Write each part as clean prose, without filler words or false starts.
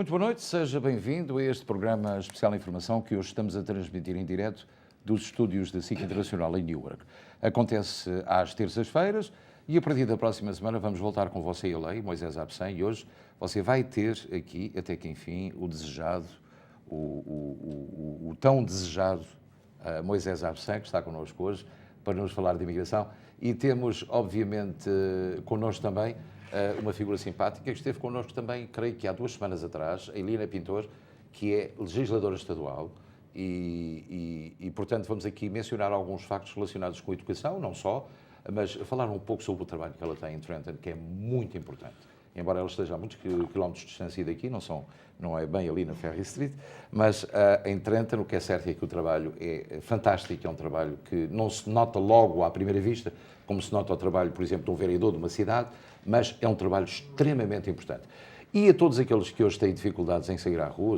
Muito boa noite, seja bem-vindo a este programa especial de informação que hoje estamos a transmitir em direto dos estúdios da SIC Internacional em Newark. Acontece às terças-feiras e a partir da próxima semana vamos voltar com você e a lei, Moisés Absem, e hoje você vai ter aqui, até que enfim, o desejado, o tão desejado Moisés Absem, que está connosco hoje, para nos falar de imigração. E temos, obviamente, connosco também uma figura simpática que esteve connosco também, creio que há 2 semanas atrás, a Eliana Pintor, que é legisladora estadual e, portanto, vamos aqui mencionar alguns factos relacionados com a educação, não só, mas falar um pouco sobre o trabalho que ela tem em Trenton, que é muito importante. Embora ela esteja a muitos quilómetros de distância daqui, não é bem ali na Ferry Street, mas em Trenton o que é certo é que o trabalho é fantástico, é um trabalho que não se nota logo à primeira vista, como se nota o trabalho, por exemplo, de um vereador de uma cidade, mas é um trabalho extremamente importante. E a todos aqueles que hoje têm dificuldades em sair à rua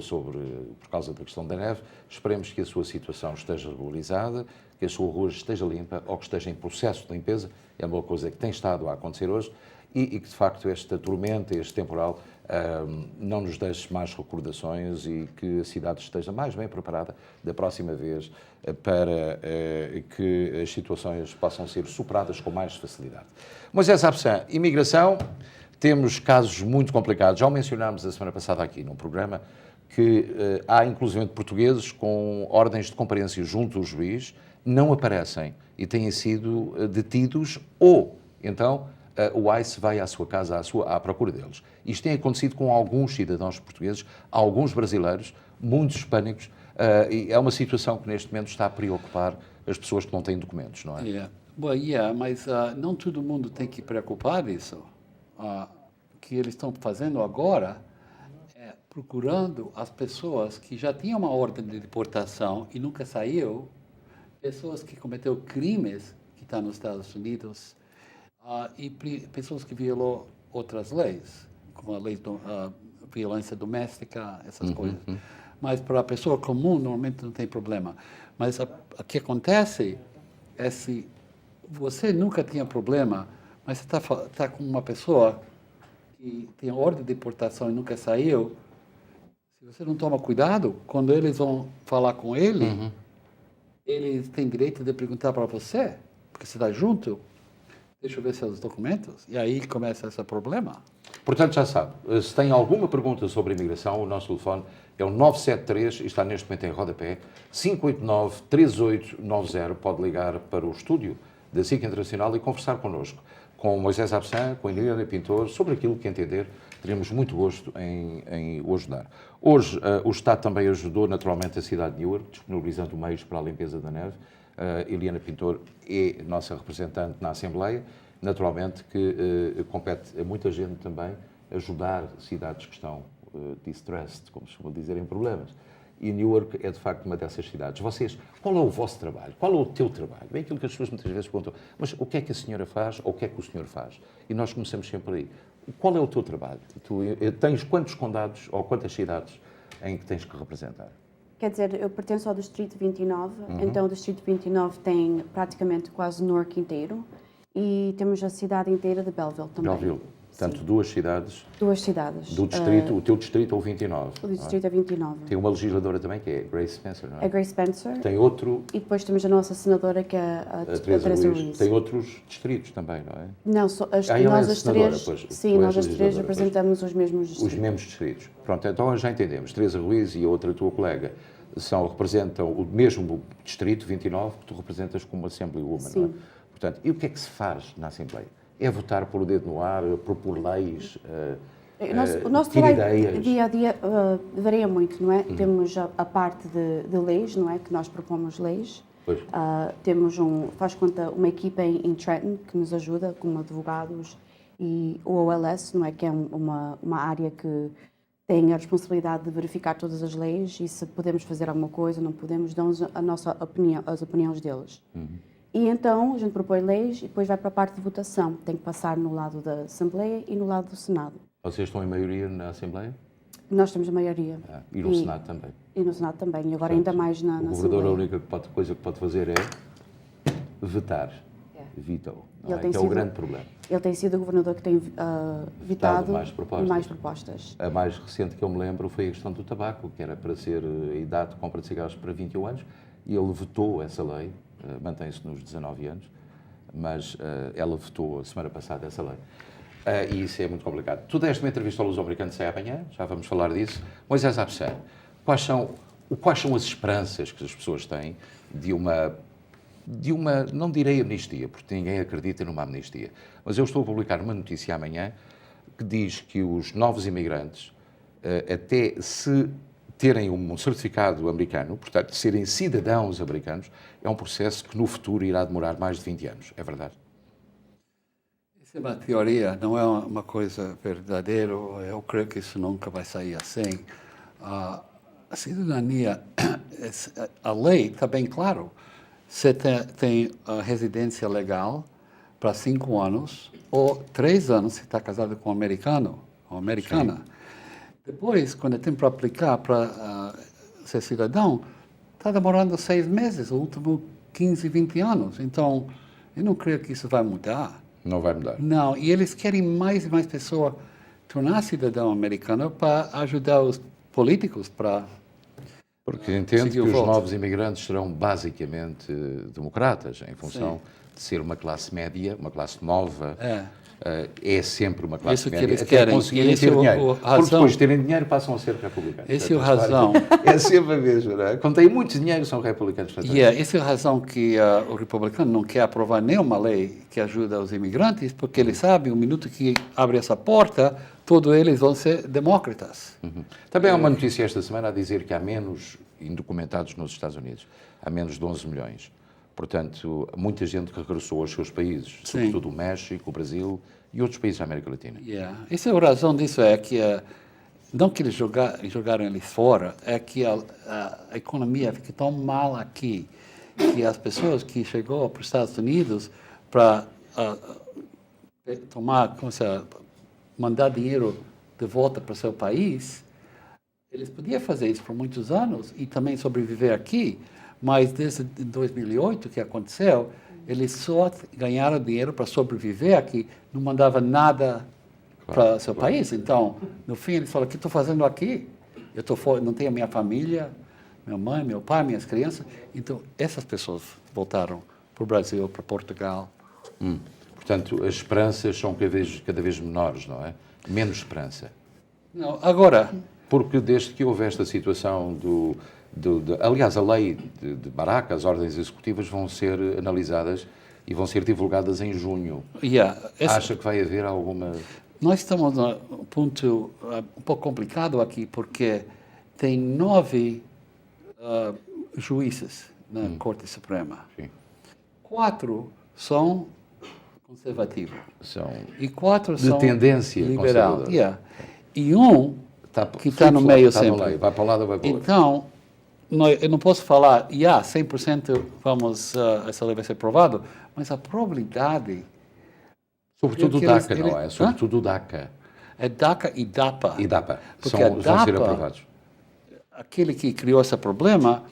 por causa da questão da neve, esperemos que a sua situação esteja regularizada, que a sua rua esteja limpa ou que esteja em processo de limpeza, é uma coisa que tem estado a acontecer hoje, e que de facto esta tormenta, este temporal, não nos deixe mais recordações e que a cidade esteja mais bem preparada da próxima vez para que as situações possam ser superadas com mais facilidade. Moisés Absem, imigração, temos casos muito complicados. Já o mencionámos a semana passada aqui num programa que há inclusive portugueses com ordens de comparência junto ao juiz, não aparecem e têm sido detidos ou, então, o ICE vai à sua casa à procura deles. Isto tem acontecido com alguns cidadãos portugueses, alguns brasileiros, muitos hispânicos, e é uma situação que neste momento está a preocupar as pessoas que não têm documentos, não é? Mas não todo mundo tem que preocupar isso. O que eles estão fazendo agora é procurando as pessoas que já tinham uma ordem de deportação e nunca saiu, pessoas que cometeram crimes que estão nos Estados Unidos, e pessoas que violou outras leis, como a lei de violência doméstica, essas coisas. Mas para a pessoa comum, normalmente não tem problema. Mas o que acontece é se você nunca tinha problema, mas você está com uma pessoa que tem ordem de deportação e nunca saiu, se você não toma cuidado, quando eles vão falar com ele, eles têm direito de perguntar para você, porque você está junto, deixa eu ver seus documentos, e aí começa esse problema. Portanto, já sabe, se tem alguma pergunta sobre a imigração, o nosso telefone é o 973, e está neste momento em rodapé, 589-3890. Pode ligar para o estúdio da SIC Internacional e conversar connosco, com Moisés Absem, com a Eliana Pintor, sobre aquilo que entender. Teremos muito gosto em o ajudar. Hoje, o Estado também ajudou naturalmente a cidade de Newark, disponibilizando meios para a limpeza da neve. Eliana Pintor é nossa representante na Assembleia, naturalmente que compete a muita gente também ajudar cidades que estão distressed, como se costuma dizer, em problemas. E Newark é de facto uma dessas cidades. Vocês, qual é o vosso trabalho? Qual é o teu trabalho? É aquilo que as pessoas muitas vezes perguntam, mas o que é que a senhora faz ou o que é que o senhor faz? E nós começamos sempre aí. Qual é o teu trabalho? Tu tens quantos condados ou quantas cidades em que tens que representar? Quer dizer, eu pertenço ao Distrito 29, então o Distrito 29 tem praticamente quase Newark inteiro e temos a cidade inteira de Belleville também. Belleville. Portanto, Sim. duas cidades. Duas cidades. Do distrito, o teu distrito é o 29. O Distrito é 29. Tem uma legisladora também, que é Grace Spencer, não é? É Grace Spencer. Tem outro, E depois temos a nossa senadora, que é a Teresa Ruiz. Tem outros distritos também, não é? Não, ela nós é as senadora, três, pois, sim, tu nós és as três legisladora, representamos os mesmos distritos. Os mesmos distritos. Pronto, então já entendemos. Teresa Ruiz e a outra tua colega representam o mesmo distrito, 29, que tu representas como Assemblywoman, Sim. não é? Portanto, e o que é que se faz na Assembleia? É votar por o dedo no ar, propor leis, O nosso ter trabalho ideias? dia a dia varia muito, não é? Temos a parte de leis, não é? Que nós propomos leis. Pois. Temos faz conta, uma equipa em Trenton que nos ajuda, como advogados, e o OLS, não é? Que é uma área que tem a responsabilidade de verificar todas as leis e se podemos fazer alguma coisa, não podemos, dão a nossa opinião, as opiniões deles. E então a gente propõe leis e depois vai para a parte de votação. Tem que passar no lado da Assembleia e no lado do Senado. Vocês estão em maioria na Assembleia? Nós temos a maioria. E no Senado também? E no Senado também. E agora Portanto, ainda mais na o governador, Assembleia. a única coisa que pode fazer é vetar. veto, Ele não é? tem Que é o sido- grande problema. Ele tem sido o governador que tem vitado mais propostas. mais propostas. A mais recente que eu me lembro foi a questão do tabaco, que era para ser a idade de compra de cigarros para 21 anos, e ele vetou essa lei, mantém-se nos 19 anos, mas ela vetou a semana passada essa lei. E isso é muito complicado. Tu deste uma entrevista ao Luso-Americano, sai amanhã, já vamos falar disso. Moisés Absé, quais são as esperanças que as pessoas têm de uma, não direi amnistia, porque ninguém acredita numa amnistia, mas eu estou a publicar uma notícia amanhã que diz que os novos imigrantes, até se terem um certificado americano, portanto, de serem cidadãos americanos, é um processo que no futuro irá demorar mais de 20 anos. É verdade? Isso é uma teoria, não é uma coisa verdadeira. Eu creio que isso nunca vai sair assim. A cidadania, a lei está bem claro. Você tem a residência legal para 5 anos ou 3 anos se está casado com um americano ou americana. Sim. Depois, quando é tempo para aplicar para ser cidadão, está demorando 6 meses, o último 15, 20 anos. Então, eu não creio que isso vai mudar. Não vai mudar. Não, e eles querem mais e mais pessoas tornar cidadão americano para ajudar os políticos para... Porque entendo que os novos imigrantes serão basicamente democratas, em função de ser uma classe média, uma classe nova. É sempre uma classe média. Isso que eles querem. Conseguirem ter dinheiro. Porque depois de terem dinheiro passam a ser republicanos. Essa é a razão. É sempre a mesma, não é? Quando têm muito dinheiro são republicanos. Essa é a razão que o republicano não quer aprovar nenhuma lei que ajuda os imigrantes, porque ele sabe, o minuto que abre essa porta, todos eles vão ser demócratas. Também há uma notícia esta semana a dizer que há menos indocumentados nos Estados Unidos. Há menos de 11 milhões. Portanto, muita gente que regressou aos seus países, sobretudo o México, o Brasil e outros países da América Latina. Essa é a razão disso, é que não que eles jogaram eles fora, é que a economia fica tão mal aqui que as pessoas que chegou para os Estados Unidos para mandar dinheiro de volta para o seu país, eles podiam fazer isso por muitos anos e também sobreviver aqui, mas desde 2008 que aconteceu, eles só ganharam dinheiro para sobreviver aqui, não mandavam nada para o seu país. Então, no fim, eles falaram, o que estou fazendo aqui? Eu não tenho a minha família, minha mãe, meu pai, minhas crianças. Então, essas pessoas voltaram para o Brasil, para Portugal. Portanto, as esperanças são cada vez menores, não é? Menos esperança. Não, agora... Porque desde que houve esta situação aliás, a lei de Barack, as ordens executivas vão ser analisadas e vão ser divulgadas em junho. Acha que vai haver alguma... Nós estamos num ponto um pouco complicado aqui, porque tem 9 juízes na Corte Suprema. Sim. 4 são conservativos. E 4 são de tendência liberal. E um que está no meio sempre. Vai para um lado ou vai para o outro. Então, eu não posso falar, 100% essa lei vai ser aprovada, mas a probabilidade... Sobretudo o DACA, não é? Sobretudo o DACA. É DACA e DAPA. E DAPA. Porque vão ser aprovados. Aquele que criou esse problema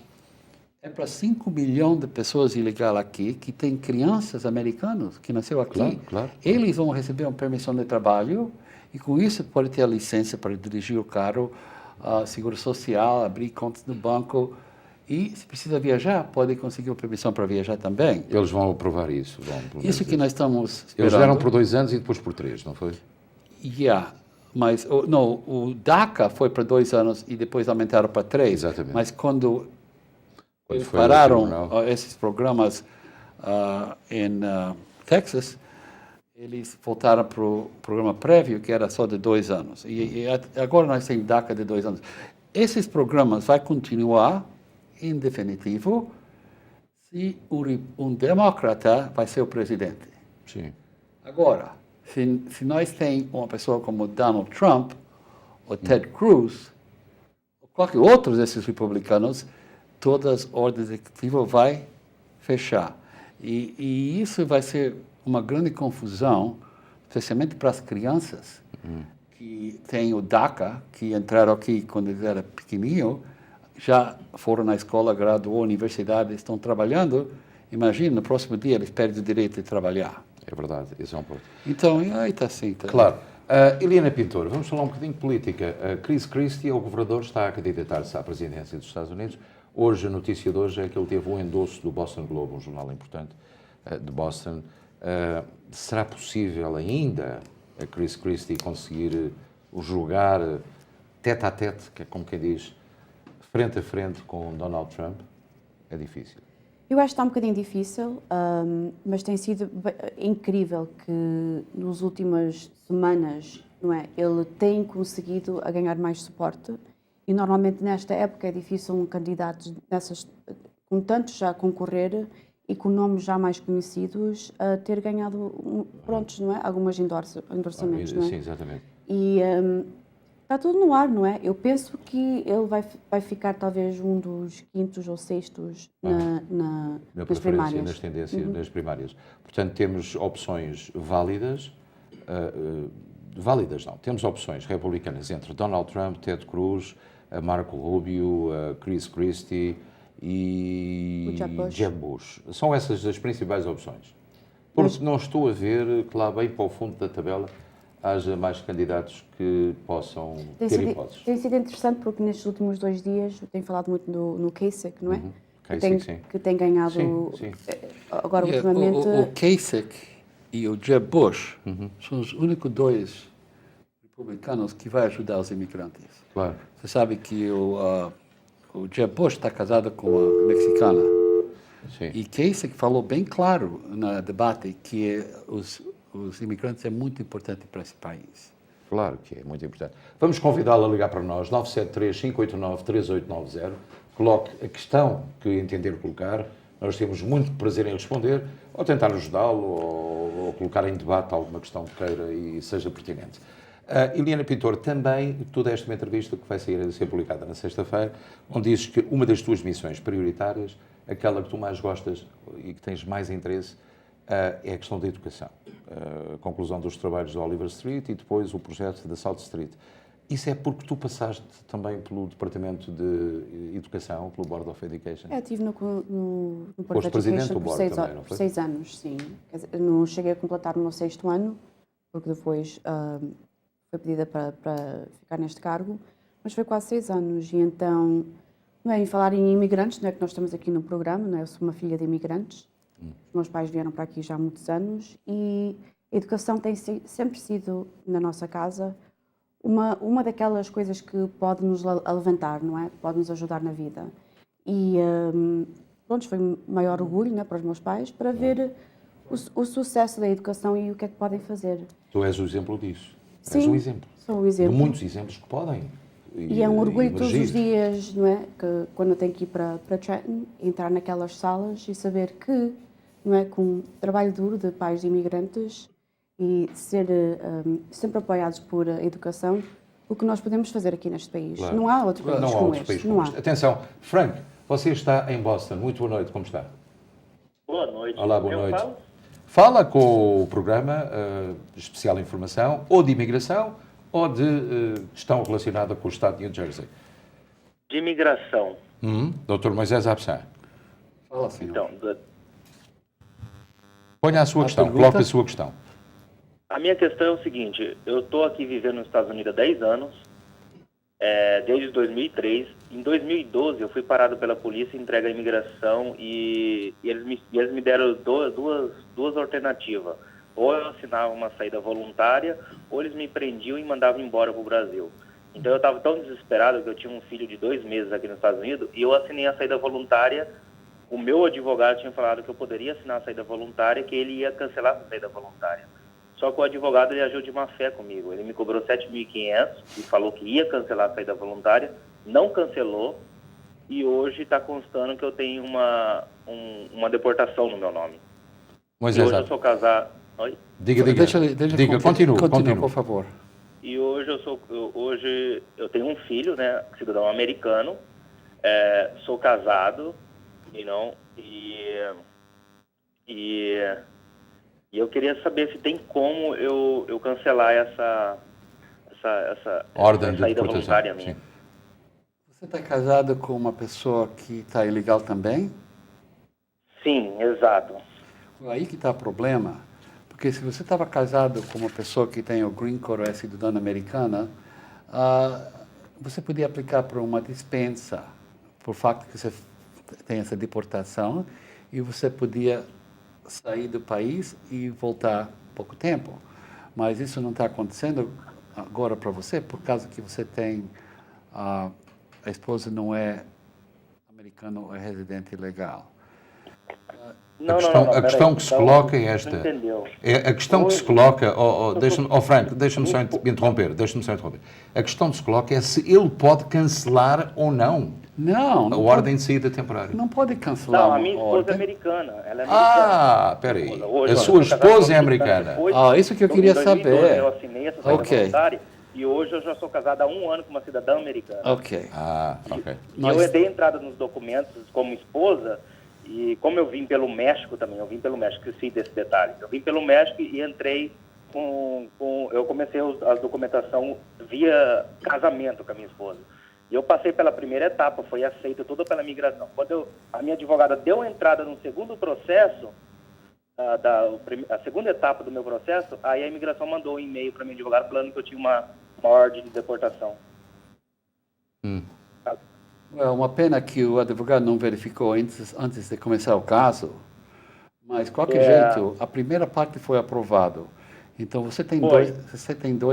é para 5 milhões de pessoas ilegais aqui, que têm crianças americanas que nasceram aqui. Claro. Eles vão receber uma permissão de trabalho e com isso pode ter a licença para dirigir o carro, seguro social, abrir contas no banco e, se precisa viajar, pode conseguir a permissão para viajar também. Eles vão aprovar isso. Isso que nós estamos esperando. Eles deram por 2 anos e depois por 3, não foi? Mas o DACA foi para 2 anos e depois aumentaram para 3. Exatamente. Mas quando eles pararam esses programas em Texas, eles voltaram para o programa prévio, que era só de 2 anos. E agora nós temos DACA de 2 anos. Esses programas vão continuar, em definitivo, se um democrata vai ser o presidente. Sim. Agora, se nós temos uma pessoa como Donald Trump, ou Ted Cruz, ou qualquer outro desses republicanos, todas as ordens executivas vai fechar. E isso vai ser uma grande confusão, especialmente para as crianças, que têm o DACA, que entraram aqui quando eles eram pequenininhos, já foram na escola, graduou, universidade, estão trabalhando, Imagina, no próximo dia eles perdem o direito de trabalhar. É verdade, esse é um ponto. Então, aí está assim. Tá. Claro. Eliana Pintor, vamos falar um bocadinho de política. Chris Christie, o governador, está a candidatar-se à presidência dos Estados Unidos. Hoje, a notícia de hoje é que ele teve um endosso do Boston Globe, um jornal importante de Boston. Será possível ainda a Chris Christie conseguir jogar tete-a-tete, que é como quem diz, frente a frente com Donald Trump? É difícil. Eu acho que está um bocadinho difícil, mas tem sido incrível que nas últimas semanas, não é, ele tem conseguido a ganhar mais suporte e normalmente nesta época é difícil um candidato dessas, com tantos já a concorrer e com nomes já mais conhecidos, a ter ganhado, prontos, não é, algumas endorsamentos, não é? Sim, exatamente. E está tudo no ar, não é? Eu penso que ele vai ficar talvez um dos quintos ou sextos nas primárias. Nas tendências, nas primárias. Portanto, temos opções válidas, válidas não, temos opções republicanas entre Donald Trump, Ted Cruz, Marco Rubio, Chris Christie e Jeb Bush. São essas as principais opções. Porque não estou a ver que lá bem para o fundo da tabela haja mais candidatos que possam ter hipóteses. Tem sido interessante porque nestes últimos 2 dias eu tenho falado muito no Kasich, não é? Que tem ganhado sim. agora ultimamente. O Kasich e o Jeb Bush são os únicos 2 republicanos que vai ajudar os imigrantes. Claro. Você sabe que o Jeb Bush está casado com uma mexicana. Sim. E Kasich falou bem claro no debate que os imigrantes é muito importante para esse país. Claro que é muito importante. Vamos convidá-lo a ligar para nós, 973-589-3890. Coloque a questão que entender colocar. Nós temos muito prazer em responder, ou tentar ajudá-lo, ou colocar em debate alguma questão que queira e seja pertinente. Eliana Pintor, também tu deste uma entrevista que vai ser publicada na sexta-feira, onde dizes que uma das tuas missões prioritárias, aquela que tu mais gostas e que tens mais interesse, é a questão da educação. A conclusão dos trabalhos do Oliver Street e depois o projeto da South Street. Isso é porque tu passaste também pelo Departamento de Educação, pelo Board of Education? Eu estive no Foste Board of presidente Education do por Board também, não foi? 6 anos, sim. Quer dizer, não cheguei a completar o meu 6º ano, porque depois foi pedida para ficar neste cargo, mas foi quase 6 anos. E então, não é, em falar em imigrantes, não é que nós estamos aqui no programa, não é? Eu sou uma filha de imigrantes. Os meus pais vieram para aqui já há muitos anos e a educação tem sempre sido, na nossa casa, uma daquelas coisas que pode nos levantar, não é? Pode nos ajudar na vida. E, pronto, foi um maior orgulho, não é, para os meus pais, para ver o sucesso da educação e o que é que podem fazer. Tu és o exemplo disso. Sim, és um exemplo. Sou um exemplo. De muitos exemplos que podem. E é um orgulho todos os dias, não é? Que quando eu tenho que ir para Trenton, entrar naquelas salas e saber que, não é, com um trabalho duro de pais de imigrantes e ser sempre apoiados por educação, o que nós podemos fazer aqui neste país. Claro. Não há outro país como este. Não há. Atenção, Frank, você está em Boston. Muito boa noite, como está? Boa noite. Olá, boa noite. Fala com o programa Especial Informação, ou de imigração, ou de questão relacionada com o Estado de New Jersey. De imigração. Dr. Moisés Absan. Fala, senhor. Então, Ponha a sua questão, coloque a sua questão. a minha questão é o seguinte, eu estou aqui vivendo nos Estados Unidos há 10 anos, desde 2003. Em 2012 eu fui parado pela polícia, entregue à imigração e eles me deram duas alternativas. Ou eu assinava uma saída voluntária, ou eles me prendiam e mandavam embora para o Brasil. Então eu estava tão desesperado que eu tinha um filho de 2 meses aqui nos Estados Unidos e eu assinei a saída voluntária. O meu advogado tinha falado que eu poderia assinar a saída voluntária, que ele ia cancelar a saída voluntária. Só que o advogado ele agiu de má fé comigo. Ele me cobrou R$7.500 e falou que ia cancelar a saída voluntária, não cancelou e hoje está constando que eu tenho uma deportação no meu nome. Moisés, e hoje eu sou casado. Oi? Diga, continua, por favor. E hoje eu tenho um filho, né, cidadão americano, sou casado, e eu queria saber se tem como eu cancelar essa ordem de saída deportação. voluntária minha. Sim. Você está casado com uma pessoa que está ilegal também? Sim, exato. Aí que está o problema, porque se você estava casado com uma pessoa que tem o green card ou é cidadã americana, você podia aplicar por uma dispensa, por fato que você tem essa deportação, e você podia sair do país e voltar pouco tempo. Mas isso não está acontecendo agora para você, por causa que você tem, a esposa não é americana ou é residente legal. A questão que se coloca é esta. Não entendeu. A questão que se coloca, Frank, deixa-me só interromper. A questão que se coloca é se ele pode cancelar ou não Não, a ordem de saída temporária. não pode cancelar Não, a uma minha esposa é ordem. americana. Ela é americana. Espera aí. Hoje, A eu sua sou casado esposa com é uma americana. depois, Isso que eu queria em 2012, saber. Eu assinei essa saída Ok. voluntária e hoje eu já sou casado há 1 ano com uma cidadã americana. Ok. Ok. E eu dei entrada nos documentos como esposa e como eu vim pelo México também, esqueci desse detalhe. Eu vim pelo México e entrei eu comecei a documentação via casamento com a minha esposa. E eu passei pela primeira etapa, foi aceito tudo pela imigração. Quando a minha advogada deu entrada no segundo processo, a segunda etapa do meu processo, aí a imigração mandou um e-mail para minha advogada falando que eu tinha uma ordem de deportação. É uma pena que o advogado não verificou antes de começar o caso, mas de qualquer jeito, a primeira parte foi aprovado. Então você tem dois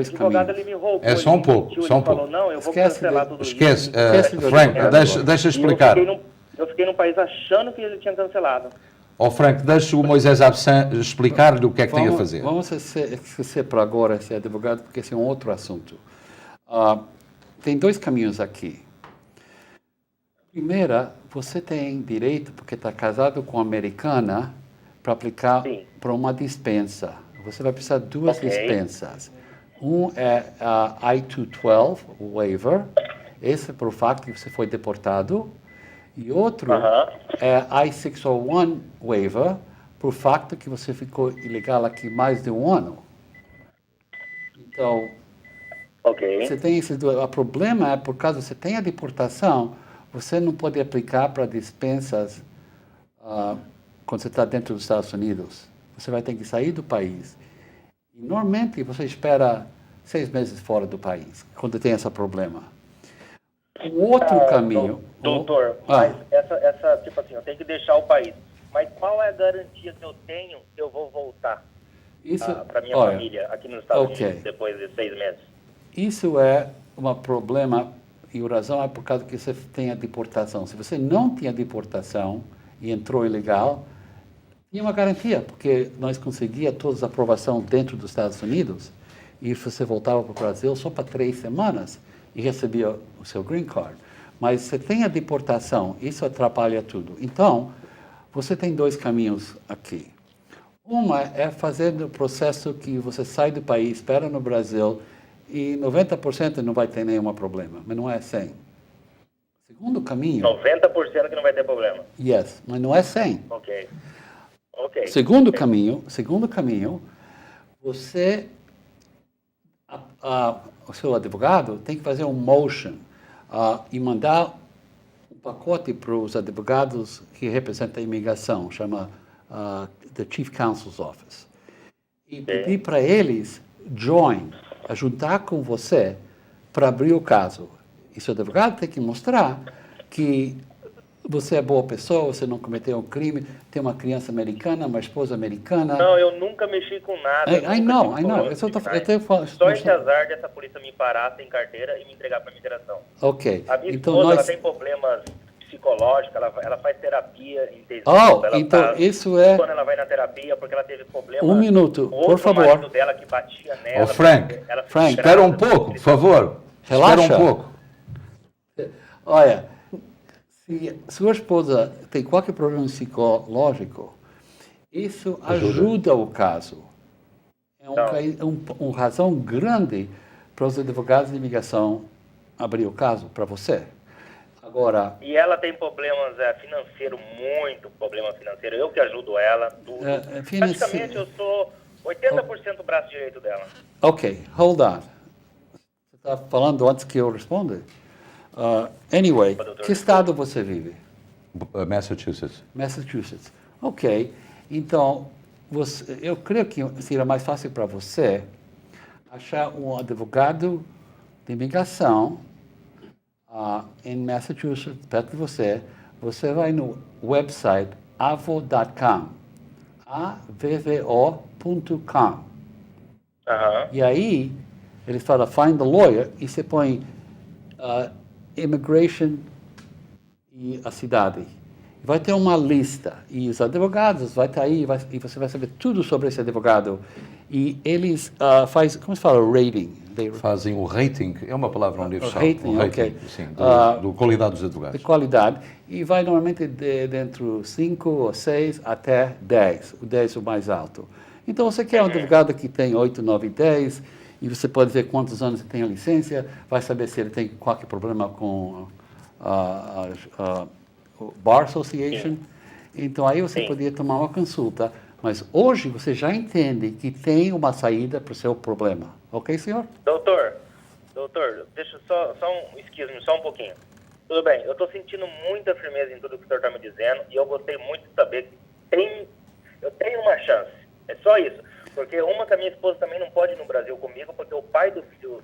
O advogado ele caminhos. me roubou. É só um ele pouco, mentiu, só um ele falou, pouco. não, eu vou Esquece cancelar de- tudo Esquece, isso. Esquece do Frank, advogado. deixa E explicar. eu fiquei num país achando que ele tinha cancelado. Frank, deixa o Moisés Absan explicar-lhe o que é que tem a fazer. Vamos esquecer para agora esse advogado, porque esse é um outro assunto. Tem dois caminhos aqui. Primeira, você tem direito, porque está casado com uma americana, para aplicar Sim. para uma dispensa. Você vai precisar de duas Ok. dispensas. Um é a I-212 waiver, esse é por facto que você foi deportado, e outro é a I-601 waiver, por facto que você ficou ilegal aqui mais de 1 ano. Então, Ok. você tem esses dois. O problema é, por causa você tem a deportação, você não pode aplicar para dispensas quando você está dentro dos Estados Unidos. Você vai ter que sair do país. E, normalmente, você espera 6 meses fora do país, quando tem esse problema. O outro caminho... Doutor, mas essa, tipo assim, eu tenho que deixar o país. Mas qual é a garantia que eu tenho que eu vou voltar para minha família aqui nos Estados Unidos depois de 6 meses? Isso é um problema, e a razão é por causa que você tem a deportação. Se você não tinha deportação e entrou ilegal, tinha uma garantia, porque nós conseguíamos todas as aprovações dentro dos Estados Unidos, e você voltava para o Brasil só para 3 semanas e recebia o seu green card. Mas você tem a deportação, isso atrapalha tudo. Então, você tem 2 caminhos aqui. Uma é fazer o processo que você sai do país, espera no Brasil, e 90% não vai ter nenhum problema, mas não é 100%. Segundo caminho... 90% que não vai ter problema. Yes, mas não é 100%. Ok. Segundo caminho, você, o seu advogado tem que fazer um motion e mandar um pacote para os advogados que representam a imigração, chama the Chief Counsel's Office, e pedir para eles juntar com você para abrir o caso. E seu advogado tem que mostrar que você é boa pessoa, você não cometeu um crime, tem uma criança americana, uma esposa americana. Não, eu nunca mexi com nada. I know. Só esse azar dessa polícia me parar sem carteira e me entregar para a imigração. Ok. A minha Então esposa, ela tem problemas psicológicos, ela faz terapia intensiva. Isso é... Quando ela vai na terapia, porque ela teve problemas... Um minuto, por favor. O marido dela que batia nela. Frank, espera um pouco, por favor. Relaxa. Espera um pouco. Olha, se sua esposa tem qualquer problema psicológico, isso ajuda o caso. É uma razão grande para os advogados de imigração abrir o caso para você. Agora... E ela tem problemas financeiros, muito problema financeiro. Eu que ajudo ela, tudo. Praticamente eu sou 80% braço direito dela. Ok, hold on. Você está falando antes que eu responda? Anyway, que estado você vive? Massachusetts. Massachusetts. Ok. Então, eu creio que seria mais fácil para você achar um advogado de imigração em Massachusetts, perto de você. Você vai no website avo.com, avvo.com. Aham. E aí, ele fala find a lawyer e você põe immigration e a cidade. Vai ter uma lista e os advogados vai estar aí e você vai saber tudo sobre esse advogado. E eles fazem, como se fala, rating. Fazem o rating, é uma palavra universal. Rating, o ok. Sim, do qualidade dos advogados. De qualidade. E vai normalmente dentro 5 ou 6 até 10. O 10 é o mais alto. Então, você quer um advogado que tem 8, 9, 10, e você pode ver quantos anos ele tem a licença, vai saber se ele tem qualquer problema com o Bar Association. Então, aí você poderia tomar uma consulta. Mas hoje você já entende que tem uma saída para o seu problema. Ok, senhor? Doutor, deixa só um pouquinho. Tudo bem, eu estou sentindo muita firmeza em tudo que o senhor está me dizendo e eu gostei muito de saber que eu tenho uma chance. É só isso. Porque que a minha esposa também não pode ir no Brasil comigo, porque o pai do filho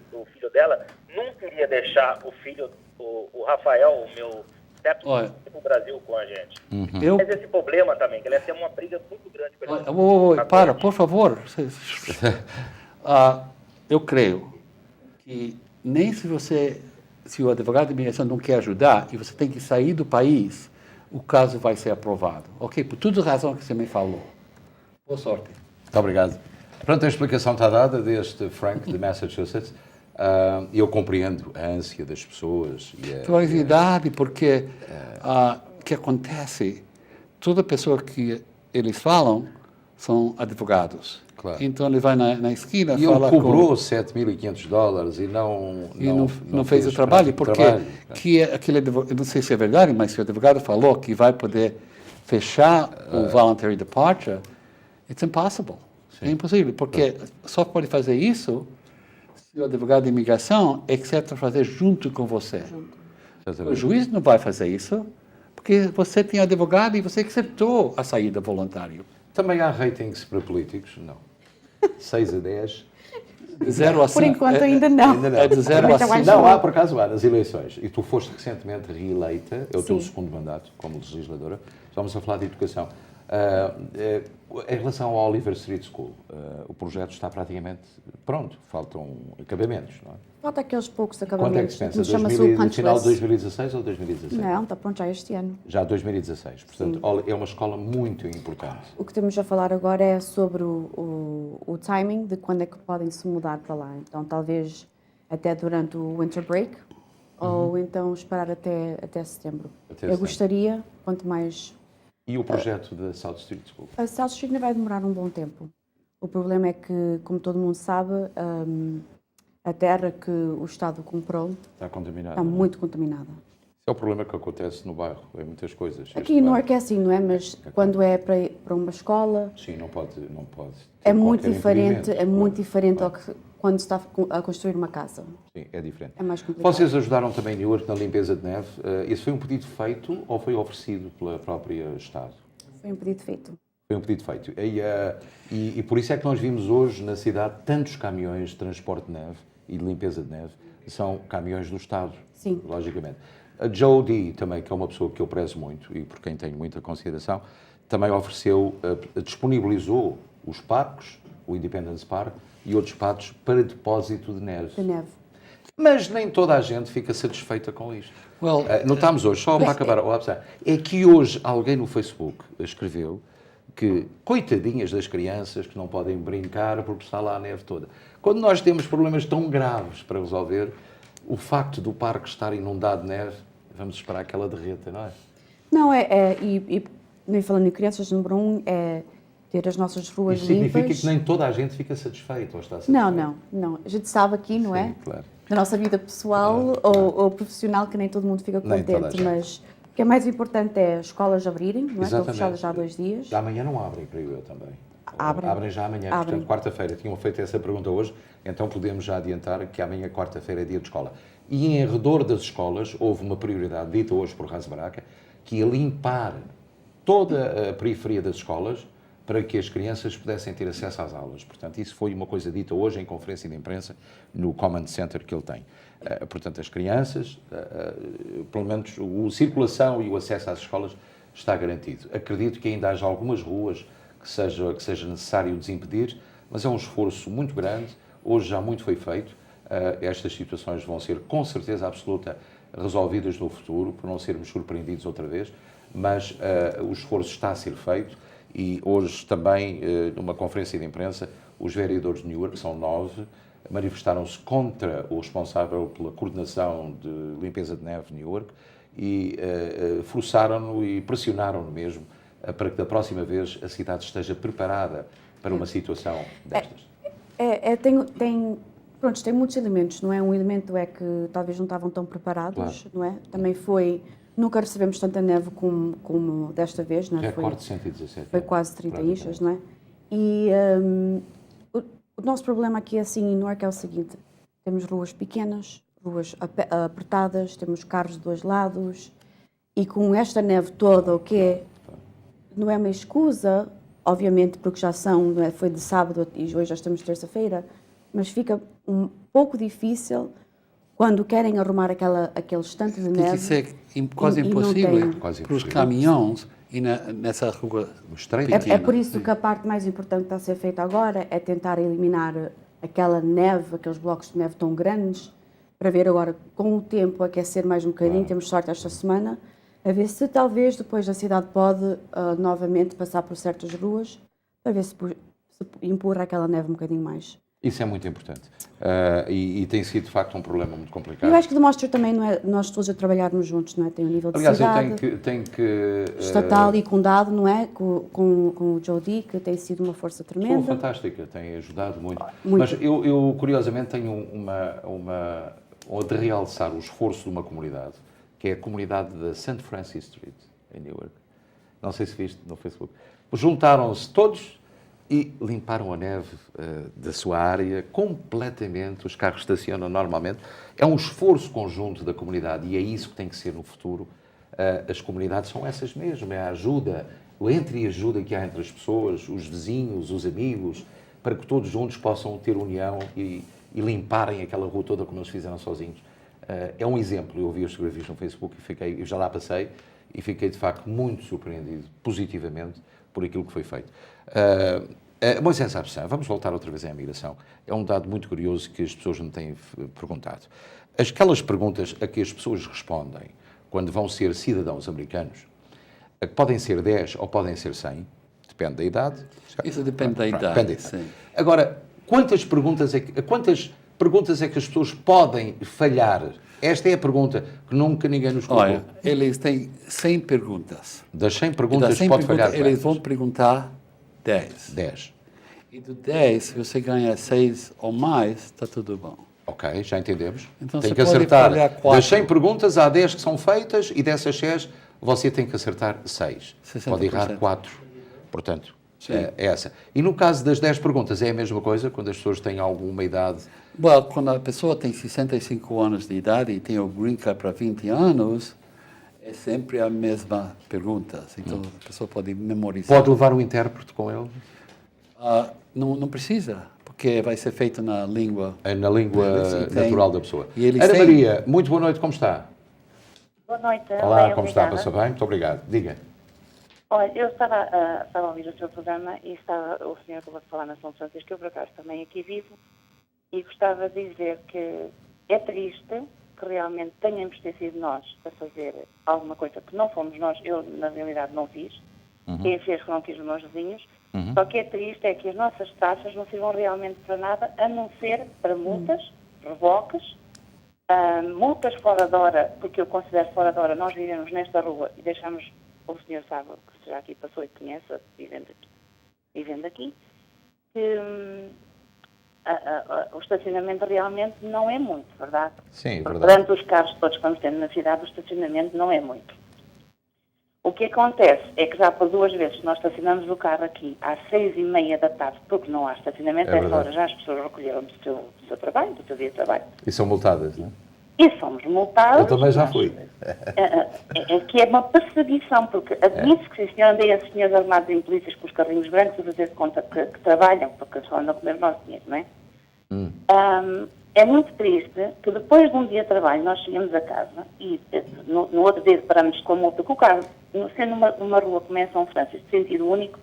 dela não queria deixar o Rafael, o meu step, ir para o Brasil com a gente. Mas esse problema também, que ele ia ter uma briga muito grande para ele. Para, por favor. Eu creio que nem se o advogado de imigração não quer ajudar e você tem que sair do país, o caso vai ser aprovado. Ok? Por toda a razão que você me falou. Boa sorte. Muito obrigado. Pronto, a explicação está dada deste Frank de Massachusetts. Eu compreendo a ânsia das pessoas. Curiosidade, porque o que acontece, toda pessoa que eles falam são advogados. Claro. Então ele vai na esquina e fala ele cobrou $7.500 e não fez o trabalho, porque eu não sei se é verdade, mas se o advogado falou que vai poder fechar o voluntary departure, it's impossible. Sim. É impossível, porque só pode fazer isso se o advogado de imigração, etc., fazer junto com você. O juiz não vai fazer isso, porque você tem advogado e você aceitou a saída voluntária. Também há ratings para políticos? Não. 6 a 10. De 0 a 5. Por enquanto ainda não. É de 0 a 5. Não, há por acaso há nas eleições. E tu foste recentemente reeleita, é o teu segundo mandato como legisladora. Vamos a falar de educação. Em relação ao Oliver Street School, o projeto está praticamente pronto, faltam acabamentos, não é? Falta aqueles poucos Quanto é que acabamentos. se pensa? Chama-se o punch Final de list. 2016 ou 2017? Não, está pronto já este ano. Já 2016. Portanto, é uma escola muito importante. O que temos a falar agora é sobre o timing de quando é que podem se mudar para lá. Então, talvez até durante o winter break ou então esperar até setembro. Eu gostaria, quanto mais... E o projeto da South Street School? A South Street ainda vai demorar um bom tempo. O problema é que, como todo mundo sabe, a terra que o Estado comprou está contaminada. Está muito contaminada. Esse é o problema que acontece no bairro, em muitas coisas. Aqui não é que é assim, não é? Mas quando é para uma escola... Sim, não pode é muito diferente, ao que quando se está a construir uma casa. Sim, é diferente. É mais complicado. Vocês ajudaram também Newark na limpeza de neve. Esse foi um pedido feito ou foi oferecido pela própria Estado? Foi um pedido feito. Foi um pedido feito. E por isso é que nós vimos hoje na cidade tantos caminhões de transporte de neve e de limpeza de neve. São caminhões do Estado, Sim. Logicamente. A Joe Dee, também, que é uma pessoa que eu prezo muito e por quem tenho muita consideração, também disponibilizou os parques, o Independence Park e outros parques para depósito de neve. Mas nem toda a gente fica satisfeita com isto. Notámos hoje, só para acabar, é que hoje alguém no Facebook escreveu que coitadinhas das crianças que não podem brincar porque está lá a neve toda. Quando nós temos problemas tão graves para resolver, o facto do parque estar inundado de neve, vamos esperar que ela derreta, não é? Não, nem falando em crianças, número 1, é ter as nossas ruas Isso limpas. significa que nem toda a gente fica satisfeita ou está satisfeita. Não. A gente sabe aqui, não é? Claro. Da nossa vida pessoal ou profissional, que nem todo mundo fica contente, mas o que é mais importante é as escolas abrirem, não é? Estão fechadas já há 2 dias. Da amanhã não abrem, creio eu também. Abrem já amanhã, portanto, quarta-feira. Tinham feito essa pergunta hoje, então podemos já adiantar que amanhã, quarta-feira, é dia de escola. E em redor das escolas, houve uma prioridade dita hoje por Hasbaraca, que ia limpar toda a periferia das escolas para que as crianças pudessem ter acesso às aulas. Portanto, isso foi uma coisa dita hoje em conferência de imprensa no Command Center que ele tem. Portanto, as crianças, pelo menos a circulação e o acesso às escolas está garantido. Acredito que ainda haja algumas ruas que seja necessário desimpedir, mas é um esforço muito grande. Hoje já muito foi feito. Estas situações vão ser, com certeza absoluta, resolvidas no futuro, por não sermos surpreendidos outra vez, mas o esforço está a ser feito e hoje também, numa conferência de imprensa, os vereadores de Newark, que são 9, manifestaram-se contra o responsável pela coordenação de limpeza de neve de Newark e forçaram-no e pressionaram-no mesmo para que da próxima vez a cidade esteja preparada para uma situação destas. Tem muitos elementos, não é? Um elemento é que talvez não estavam tão preparados, Claro. não é? Também nunca recebemos tanta neve como desta vez, não é? Recorde de 117. Foi quase 30 inchas, não é? E o nosso problema aqui assim em Newark é o seguinte: temos ruas pequenas, ruas apertadas, temos carros de dois lados e com esta neve toda, não é uma escusa, obviamente, porque já não é? Foi de sábado e hoje já estamos terça-feira, mas fica um pouco difícil quando querem arrumar aquele estante de neve. Isso é quase e não impossível tem. Quase para os impossível. caminhões e nessa rua Estreito. É por isso que a parte mais importante que está a ser feita agora é tentar eliminar aquela neve, aqueles blocos de neve tão grandes, para ver agora, com o tempo, aquecer mais um bocadinho. Temos sorte esta semana, a ver se talvez depois a cidade pode novamente passar por certas ruas, para ver se empurra aquela neve um bocadinho mais. Isso é muito importante. E tem sido, de facto, um problema muito complicado. Eu acho que demonstra também, não é, nós todos a trabalharmos juntos, não é? Tem um nível de Aliás, cidade, eu tenho que estatal e condado, não é? Com o Joe D, que tem sido uma força pessoa tremenda. fantástica, tem ajudado muito. Muito. Mas eu, curiosamente, tenho de realçar o esforço de uma comunidade, que é a comunidade da St. Francis Street, em Newark. Não sei se viste no Facebook. Juntaram-se todos e limparam a neve da sua área completamente. Os carros estacionam normalmente. É um esforço conjunto da comunidade e é isso que tem que ser no futuro. As comunidades são essas mesmo, é a ajuda, o entre-ajuda que há entre as pessoas, os vizinhos, os amigos, para que todos juntos possam ter união e limparem aquela rua toda como eles fizeram sozinhos. É um exemplo. Eu vi as fotografias no Facebook e eu já lá passei e fiquei de facto muito surpreendido, positivamente, por aquilo que foi feito. Moisés Absan, vamos voltar outra vez à imigração. É um dado muito curioso que as pessoas me têm perguntado. Aquelas perguntas a que as pessoas respondem quando vão ser cidadãos americanos, podem ser 10 ou podem ser 100, depende da idade. Isso depende da idade. Depende da idade. Sim. Agora, quantas perguntas é que as pessoas podem falhar? Esta é a pergunta que nunca ninguém nos colocou. Olha, eles têm 100 perguntas. Das 100 E perguntas das 100 pode falhar perguntas, eles quantas? vão perguntar 10. 10. E do 10, se você ganha 6 ou mais, está tudo bom. Ok, já entendemos. Então tem você que pode acertar. falhar 4. Das 100 perguntas, há 10 que são feitas e dessas 10 você tem que acertar 6. 60%. Pode errar 4. Portanto, Sim. é essa. E no caso das 10 perguntas, é a mesma coisa? Quando as pessoas têm alguma idade? Bom, quando a pessoa tem 65 anos de idade e tem o Green Card para 20 anos, é sempre a mesma pergunta. Então a pessoa pode memorizar. Pode levar um intérprete com ele? Não precisa, porque vai ser feito na língua. Na língua E tem- natural da pessoa. e eles Ana têm- Maria, muito boa noite, como está? Boa noite. Olá, bem, como está? obrigada. Passa bem? Muito obrigado. Diga. Olha, eu estava a ouvir o seu programa e o senhor acabou de falar na São Francisco, que eu por acaso também aqui vivo, e gostava de dizer que é triste que realmente tenhamos ter sido nós a fazer alguma coisa que não fomos nós, eu na realidade não fiz, quem fez foram aqui os meus vizinhos, só que é triste é que as nossas taxas não sirvam realmente para nada, a não ser para multas, revoques, multas fora de hora, porque eu considero fora de hora, nós vivemos nesta rua e deixamos, o senhor sabe que já aqui passou e conhece, vivendo aqui, que o estacionamento realmente não é muito, verdade? Sim, Porque verdade. perante os carros todos que vamos tendo na cidade, o estacionamento não é muito. O que acontece é que já por 2 vezes nós estacionamos o carro aqui às 6h30 da tarde, porque não há estacionamento, É a essa verdade. hora já as pessoas recolheram do seu trabalho, do seu dia de trabalho. E são multadas, não é? e somos multados. Eu também já fui. Que é uma perseguição, porque admite-se que sim, senhor, andei a senhores armados em polícias com os carrinhos brancos a fazer de conta que trabalham, porque só andam a comer o nosso dinheiro, não é? É muito triste que depois de um dia de trabalho nós chegamos a casa e no outro dia paramos com a multa, que o carro, sendo uma rua como é São Francisco, de sentido único,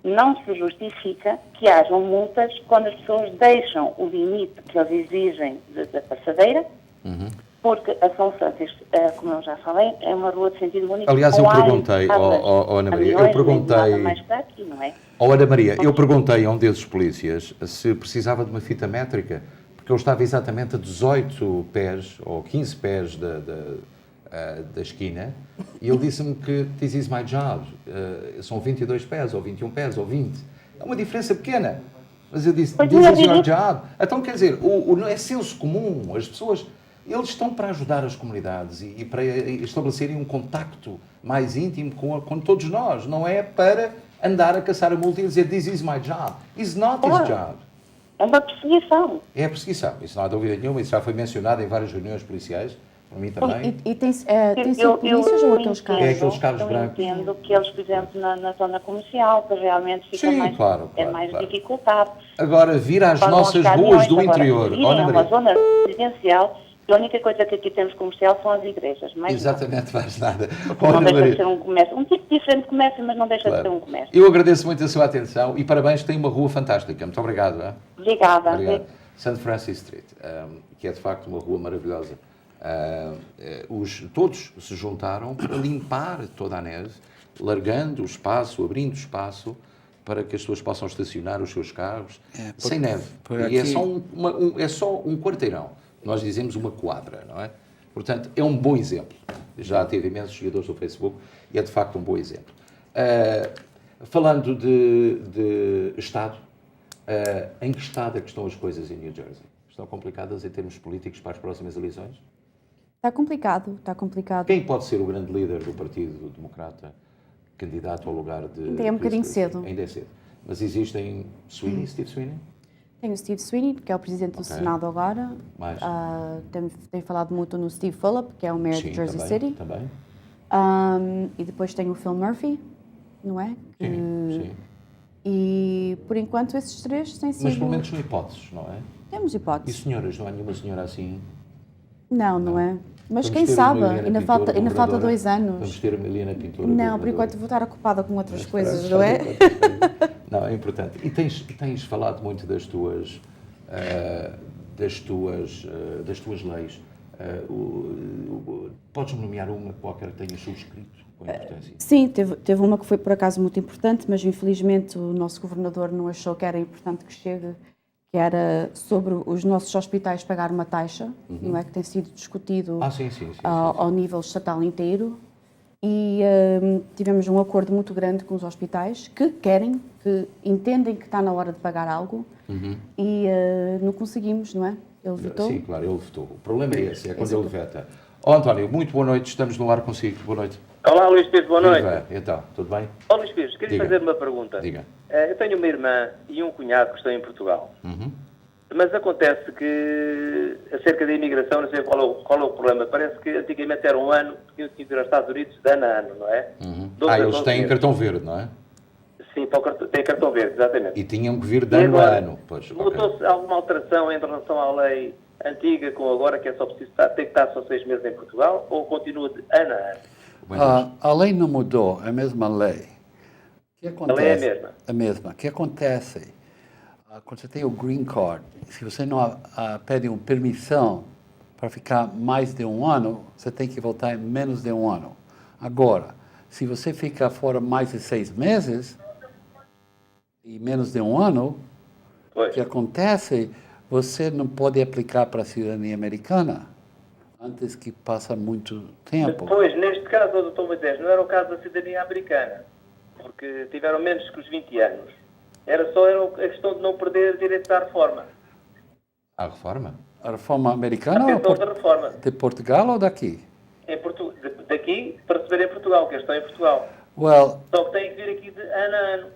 não se justifica que hajam multas quando as pessoas deixam o limite que eles exigem da passadeira, porque a São Francisco, como eu já falei, é uma rua de sentido único. Aliás, eu perguntei, Ana Maria, eu perguntei... mais para aqui, não é? Ana Maria, eu perguntei a um desses polícias se precisava de uma fita métrica, porque eu estava exatamente a 18 pés, ou 15 pés da esquina, e ele disse-me que this is my job, são 22 pés, ou 21 pés, ou 20. É uma diferença pequena. Mas eu disse, this is your job. Então, quer dizer, é senso comum, as pessoas... Eles estão para ajudar as comunidades e para estabelecerem um contacto mais íntimo com todos nós. Não é para andar a caçar a multa e dizer this is my job. It's not his job. É uma perseguição. É a perseguição. Isso não há dúvida nenhuma. Isso já foi mencionado em várias reuniões policiais. Para mim também. E tem sido polícias ou aqueles carros? É aqueles carros brancos. Eu entendo que eles, por exemplo, na zona comercial, que realmente fica Sim, claro, dificultado. Agora, vir às nossas ruas do interior. É uma zona residencial. A única coisa que aqui temos comercial são as igrejas. Exatamente, mais nada. Não deixa de ser um comércio. Um tipo diferente de comércio, mas não deixa de ser um comércio. Eu agradeço muito a sua atenção e parabéns, tem uma rua fantástica. Muito obrigado. Obrigada. Obrigado. St. Francis Street, que é de facto uma rua maravilhosa. Todos se juntaram para limpar toda a neve, largando o espaço, abrindo espaço para que as pessoas possam estacionar os seus carros sem neve. E é só um quarteirão. Nós dizemos uma quadra, não é? Portanto, é um bom exemplo. Já teve imensos seguidores no Facebook e é de facto um bom exemplo. Falando de Estado, em que estado é que estão as coisas em New Jersey? Estão complicadas em termos políticos para as próximas eleições? Está complicado, está complicado. Quem pode ser o grande líder do Partido Democrata, candidato ao lugar de... Ainda é um bocadinho cedo. Ainda é cedo. Mas existem Steve Sweeney? Tem o Steve Sweeney, que é o presidente do Senado agora. Mais? Tem falado muito no Steve Fulop, que é o mayor de Jersey City. Também. E depois tem o Phil Murphy, não é? Sim. E, por enquanto, esses três têm sido... Mas pelo menos são hipóteses, não é? Temos hipóteses. E senhoras? Não há nenhuma senhora assim? Não é? Mas Vamos quem sabe? Ainda falta 2 anos. Vamos ter a Miliana Pintora. Não, por enquanto vou estar ocupada com outras coisas, não é? Não, é importante. E tens falado muito das tuas leis. Podes-me nomear uma qualquer que tenhas subscrito com importância? Sim, teve uma que foi por acaso muito importante, mas infelizmente o nosso governador não achou que era importante que chegue, que era sobre os nossos hospitais pagar uma taxa, não é? Que tem sido discutido ao nível estatal inteiro. E tivemos um acordo muito grande com os hospitais que entendem que está na hora de pagar algo e não conseguimos, não é? Ele vetou. Sim, claro, ele vetou. O problema é esse, quando ele veta. António, muito boa noite, estamos no ar consigo. Boa noite. Olá, Luís Pires, boa noite. Então, tudo bem? Luís Pires, queria fazer uma pergunta. Diga. Eu tenho uma irmã e um cunhado que estão em Portugal. Mas acontece que, acerca da imigração, não sei qual é o problema. Parece que antigamente era um ano, que tinham que ir aos Estados Unidos de ano a ano, não é? Eles têm cartão verde, não é? Sim, tem cartão verde, exatamente. E tinham que vir de ano a ano. Mudou-se alguma alteração em relação à lei antiga com agora, que é só preciso tem que estar só 6 meses em Portugal, ou continua de ano a ano? A lei não mudou, é a mesma lei. O que acontece? A lei é a mesma? A mesma. O que acontece? Quando você tem o green card, se você não pede uma permissão para ficar mais de um ano, você tem que voltar em menos de um ano. Agora, se você ficar fora mais de 6 meses e menos de um ano, o que acontece? Você não pode aplicar para a cidadania americana antes que passe muito tempo. Pois, neste caso, Dr. Moisés, não era o caso da cidadania americana, porque tiveram menos que os 20 anos. Era a questão de não perder direito à reforma. À reforma? A reforma americana ou da reforma. De Portugal ou daqui? Daqui para receber em Portugal, que eles estão em Portugal. Só que têm que vir aqui de ano a ano.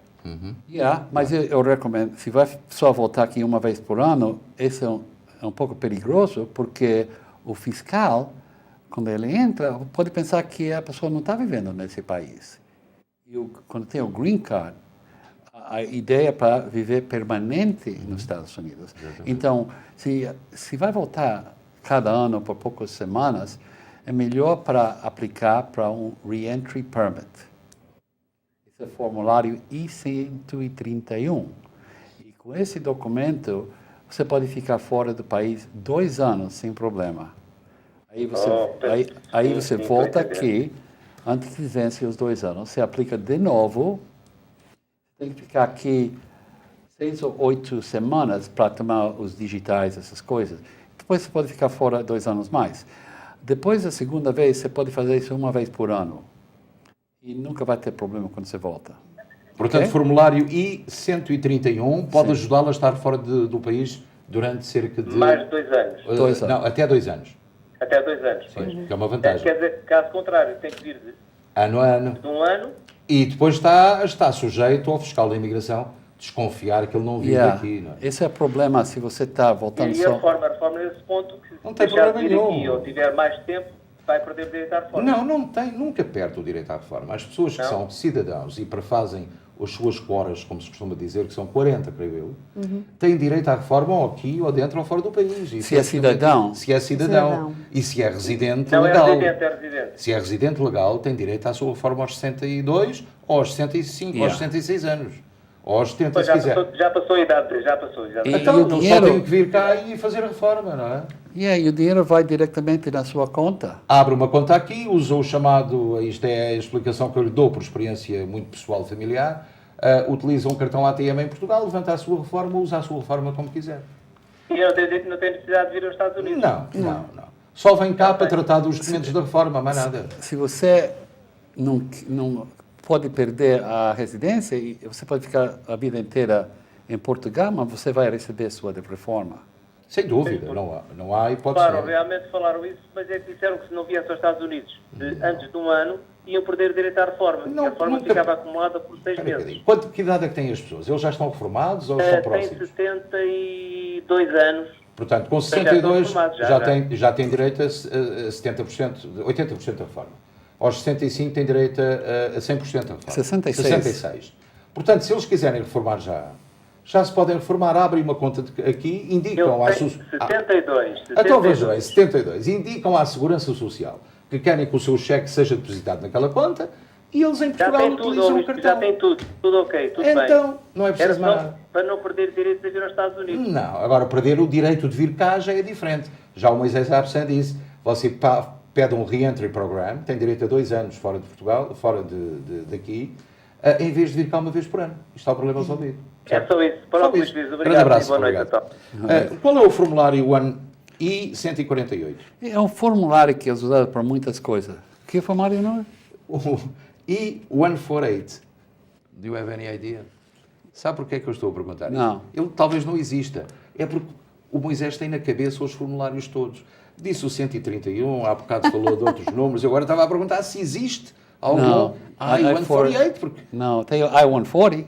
Mas eu recomendo, se vai só voltar aqui uma vez por ano, isso é um pouco perigoso, porque o fiscal, quando ele entra, pode pensar que a pessoa não está vivendo nesse país. Quando tem o green card, a ideia é para viver permanente nos Estados Unidos. Então, se vai voltar cada ano por poucas semanas, é melhor para aplicar para um Reentry Permit. Esse é o formulário I-131. E com esse documento, você pode ficar fora do país 2 anos sem problema. Aí você volta aqui, antes que vence os 2 anos, você aplica de novo, tem que ficar aqui 6 ou 8 semanas para tomar os digitais, essas coisas. Depois você pode ficar fora 2 anos mais. Depois da segunda vez, você pode fazer isso 1 vez por ano. E nunca vai ter problema quando você volta. Portanto, Okay? formulário I-131 pode ajudá-lo a estar fora do país durante cerca de... Mais de 2 anos. 2 anos. Não, até 2 anos. Até 2 anos. Sim, que é uma vantagem. Quer dizer, caso contrário, tem que vir Ano a ano. de 1 ano. E depois está sujeito ao fiscal da imigração desconfiar que ele não vive aqui. Não é? Esse é o problema se você está voltando E a reforma nesse ponto, que Não se tem deixar de problema vir nenhum. aqui ou tiver mais tempo, vai perder o direito à reforma. Não tem, nunca perde o direito à reforma. As pessoas que Não? são cidadãos e prefazem as suas quoras, como se costuma dizer, que são 40, creio eu, têm direito à reforma ou aqui, ou dentro, ou fora do país. Se é cidadão. Se é cidadão. Cidadão. E se é residente Não legal. é residente, é residente. Se é residente legal, tem direito à sua reforma aos 62, ou aos 65, ou aos 66 anos. Ou aos 70, Pois se quiser. já passou a idade, já passou. E- Então, o eles dinheiro- só têm que vir cá e fazer a reforma, não é? E o dinheiro vai diretamente na sua conta. Abre uma conta aqui, usa o chamado, isto é a explicação que eu lhe dou por experiência muito pessoal e familiar, utiliza um cartão ATM em Portugal, levanta a sua reforma, usa a sua reforma como quiser. E eu não tenho necessidade de vir aos Estados Unidos. Não. Só vem cá para tratar dos documentos da reforma, mais nada. Se você não pode perder a residência, e você pode ficar a vida inteira em Portugal, mas você vai receber a sua reforma. Sem dúvida, não há hipótese. Claro, realmente falaram isso, mas é que disseram que se não viessem aos Estados Unidos antes de 1 ano, iam perder o direito à reforma. Não, e a reforma nunca- ficava acumulada por 6 Espera um meses. bocadinho. Que idade é que têm as pessoas? Eles já estão reformados ou estão Tem próximos? 72 anos. Portanto, com Já estão 62 reformados, já tem direito a 70%, 80% da reforma. Aos 65 tem direito a 100% da reforma. 66. 66. Portanto, se eles quiserem reformar já se podem reformar, abrem uma conta aqui, indicam à... Eu tenho 72. Então vejam bem, 72. Indicam à Segurança Social que querem que o seu cheque seja depositado naquela conta e eles em Já Portugal tem tudo, utilizam o Luís, cartão. já tem tudo ok, tudo bem. Então, não é Era preciso mais só nada. para não perder direito de vir aos Estados Unidos. Não, agora perder o direito de vir cá já é diferente. Já o Moisés Absan disse, você pede um re-entry program, tem direito a 2 anos fora de Portugal, fora daqui, em vez de vir cá 1 vez por ano. Isto está o problema resolvido. É só isso. Só Pronto, isso. Luís, Grande obrigado abraço, e boa noite. obrigado. Então. Qual é o formulário One I-148? É um formulário que é usado para muitas coisas. Que formulário não é? O I-148. Do you have any idea? Sabe porquê é que eu estou a perguntar isso? Não. Ele talvez não exista. É porque o Moisés tem na cabeça os formulários todos. Disse o 131, há bocado falou de outros números, eu agora estava a perguntar se existe algum Não. I-148, porque Não, tem o I-140,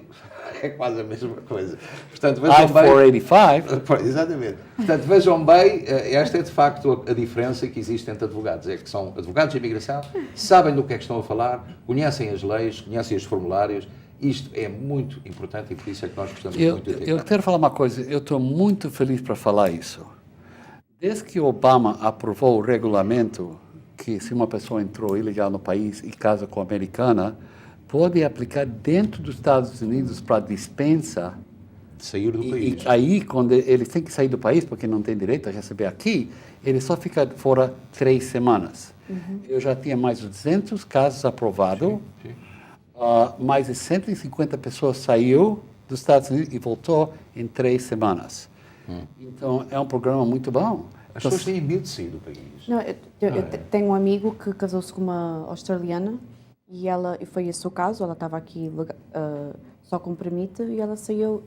é quase a mesma coisa. Portanto, vejam bem... I-485. Pois, exatamente. Portanto, vejam bem, esta é de facto a diferença que existe entre advogados. É que são advogados de imigração, sabem do que é que estão a falar, conhecem as leis, conhecem os formulários. Isto é muito importante e por isso é que nós gostamos muito de Eu ter. quero falar uma coisa, eu estou muito feliz para falar isso. Desde que Obama aprovou o regulamento que se uma pessoa entrou ilegal no país e casa com americana, pode aplicar dentro dos Estados Unidos para dispensa. Sair do país. E aí, quando eles têm que sair do país, porque não tem direito a receber aqui, ele só fica fora 3 semanas. Eu já tinha mais de 200 casos aprovados, Sim. mais de 150 pessoas saiu dos Estados Unidos e voltou em 3 semanas. Então, é um programa muito bom. As Então, pessoas têm medo de sair do país. Não, eu tenho um amigo que casou-se com uma australiana e foi esse o caso. Ela estava aqui só com permite e ela saiu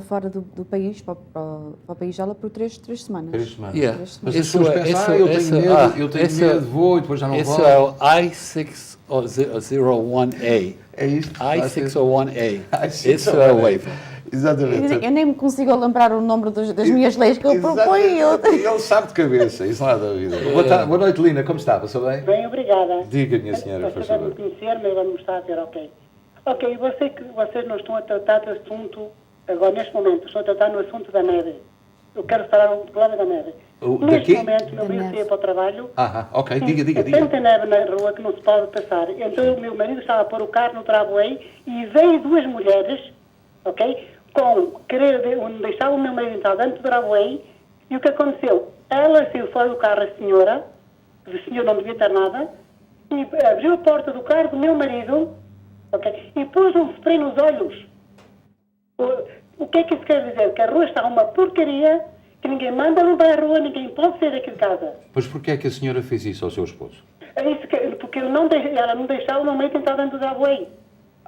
fora do país, para o país dela, por 3 semanas. 3 semanas. Yeah. Três Mas as Isso pessoas é- pensam, isso- eu tenho isso- medo, ah, eu tenho isso- medo, vou e depois já não Esse vou. é o I-601A. É isto. I-601A. I-601A. Esse é o waiver. Exatamente. Eu nem me consigo lembrar o nome das minhas leis que ele propõe. Ele sabe de cabeça, isso não há dúvida. Boa noite, Lina, como está? Passou bem? Bem, obrigada. Diga, minha senhora, por Você deve favor. me conhecer, mas agora não está a dizer ok. Ok, vocês não estão a tratar do assunto, agora neste momento, estão a tratar no assunto da neve. Eu quero falar do problema da neve. Daqui? Neste momento, meu marido saía para o trabalho. Ok, diga. Tem tanta neve na rua que não se pode passar. Então o meu marido estava a pôr o carro no travway e veio duas mulheres, ok, com querer deixar o meu marido entrar dentro do travway. E o que aconteceu? Ela saiu fora do carro, a senhora não devia ter nada, e abriu a porta do carro do meu marido, ok, e pôs um spray nos olhos. O que é que isso quer dizer? Que a rua está uma porcaria, que ninguém manda limpar a rua, ninguém pode sair daqui de casa. Mas porquê é que a senhora fez isso ao seu esposo? É isso porque ela não deixava o meu marido entrar dentro do travway.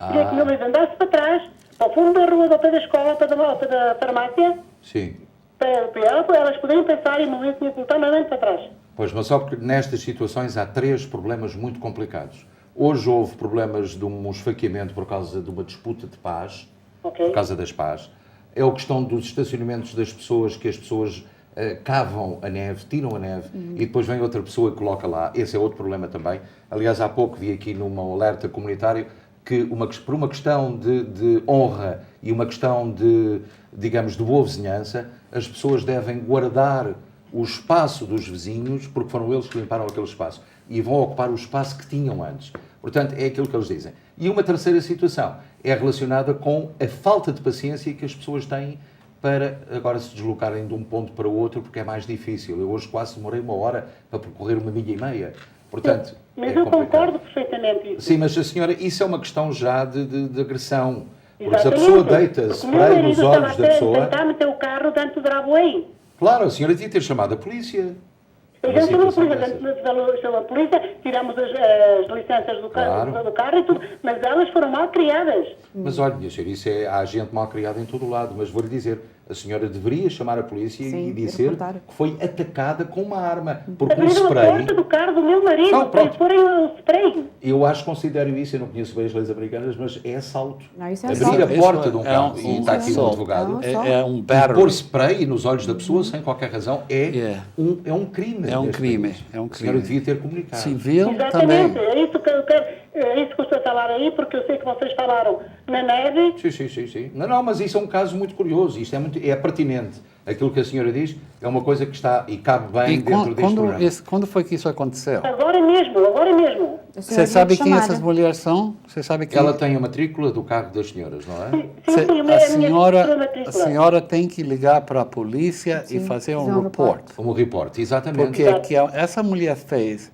Queria que o meu marido andasse para trás, para o fundo da rua, ao pé da escola, ao pé da farmácia, Sim. para elas poderem pensar e o meu marido tinha que voltar novamente para trás. Pois, mas só porque nestas situações há 3 problemas muito complicados. Hoje houve problemas de um esfaqueamento por causa de uma disputa de paz, Ok. por causa das pás. É a questão dos estacionamentos das pessoas, que as pessoas cavam a neve, tiram a neve e depois vem outra pessoa e coloca lá. Esse é outro problema também. Aliás, há pouco vi aqui num alerta comunitário que por uma questão de honra e uma questão de, digamos, de boa vizinhança, as pessoas devem guardar o espaço dos vizinhos, porque foram eles que limparam aquele espaço, e vão ocupar o espaço que tinham antes. Portanto, é aquilo que eles dizem. E uma terceira situação é relacionada com a falta de paciência que as pessoas têm para agora se deslocarem de um ponto para o outro, porque é mais difícil. Eu hoje quase demorei 1 hora para percorrer 1,5 milha. Portanto, Mas é eu complicado. concordo perfeitamente isso. Sim, mas a senhora, isso é uma questão já de agressão. Porque se a Exatamente. pessoa deita Porque o meu spray marido nos estava olhos da pessoa... tentar meter o carro dentro do travway. Claro, a senhora devia ter chamado a polícia. Eu Uma já chamei a situação polícia, dessas. chamou a polícia, tiramos as licenças do carro e tudo, mas elas foram mal criadas. Mas olha, minha senhora, há gente mal criada em todo o lado, mas vou-lhe dizer, a senhora deveria chamar a polícia Sim, e e dizer reportar. que foi atacada com uma arma, porque um Abriram a spray... porta do carro do meu marido Não, para pronto. porem o spray. Eu acho que considero isso, eu não conheço bem as leis americanas, mas é assalto. Não, isso é Abrir assalto. a porta de um Isso carro, é e está aqui o assalto. advogado, É um e battery. pôr spray nos olhos da pessoa sem qualquer razão É. é um crime. É um neste crime, país. é um A senhora crime. devia ter comunicado. Civil Exatamente, também. é isso que eu quero, é isso que eu estou a falar aí, porque eu sei que vocês falaram na neve. Sim. Não, mas isso é um caso muito curioso, isto é pertinente. Aquilo que a senhora diz é uma coisa que está e cabe bem E dentro deste programa. quando foi que isso aconteceu? Agora mesmo. A senhora Você devia sabe quem chamar. essas mulheres são? Você sabe quem? Ela tem a matrícula do carro das senhoras, não é? Sim, sim, A senhora tem que ligar para a polícia e fazer um report. Um report, exatamente. Porque o que essa mulher fez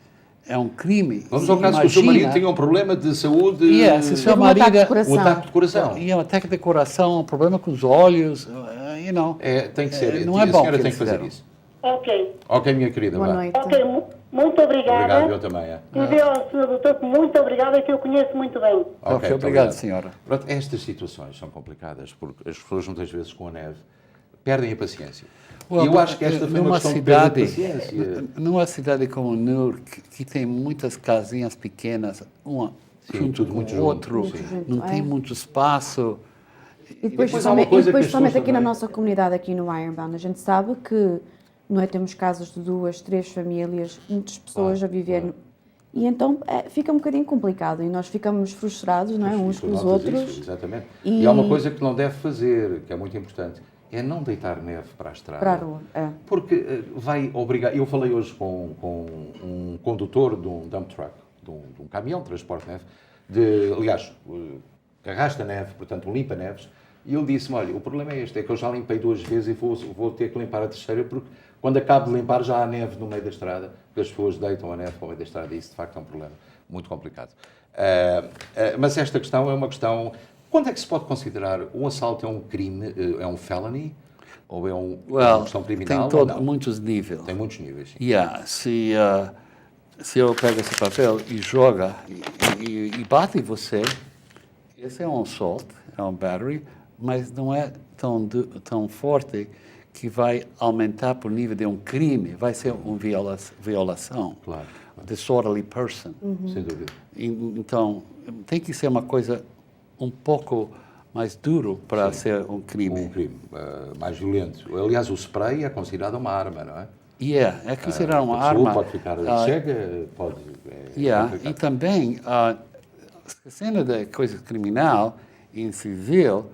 é um crime. Vamos ao caso que o seu marido tinha um problema de saúde, Se seu Teve um ataque marido de coração. um ataque de coração. e um ataque de coração, um problema com os olhos, Tem que ser. não é a bom senhora que tem que eles fazer fizeram. isso. Ok, Ok, minha querida, Boa vá. noite. ok, muito obrigada. Obrigado, eu também. É. E Deus, Sr. Doutor, muito obrigada, que eu conheço muito bem. Ok, muito obrigado, senhora. Pronto, estas situações são complicadas porque as pessoas muitas vezes com a neve perdem a paciência. E eu acho que esta foi uma questão de perda de paciência. Numa cidade como Newark, que tem muitas casinhas pequenas, uma Sim, junto tudo com muito o junto, outro, sim. não tem muito espaço. E depois, depois há uma coisa que as pessoas principalmente aqui na também- nossa comunidade, aqui no Ironbound, a gente sabe que não é, temos casos de 2, 3 famílias, muitas pessoas Claro, a viver. claro. E então fica um bocadinho complicado e nós ficamos frustrados, não é? Uns Tu com os notas outros. isso, exatamente. E- E há uma coisa que não deve fazer, que é muito importante, é não deitar neve para a estrada. Para a rua. Porque vai obrigar. Eu falei hoje com um condutor de um dump truck, de um caminhão de transporte de neve, aliás, que arrasta neve, portanto, um limpa-neves, e ele disse-me: olha, o problema é este, é que eu já limpei 2 vezes e vou ter que limpar a terceira, porque quando acabo de limpar já há neve no meio da estrada, porque as pessoas deitam a neve para o meio da estrada, e isso de facto é um problema muito complicado. Mas esta questão é uma questão. Quando é que se pode considerar um assalto é um crime, é um felony? Ou é uma questão criminal? Tem ou não? muitos níveis. Tem muitos níveis, sim. Se eu pego esse papel e joga e bate em você, esse é um assault, é um battery, mas não é tão forte que vai aumentar para o nível de um crime, vai ser uma violação. Claro. Disorderly person. Sem dúvida. Então, tem que ser uma coisa um pouco mais duro para ser um crime. Um crime mais violento. Aliás, o spray é considerado uma arma, não é? É considerado uma A pessoa arma. pode ficar cega, pode... E também, esquecendo da coisa criminal em civil,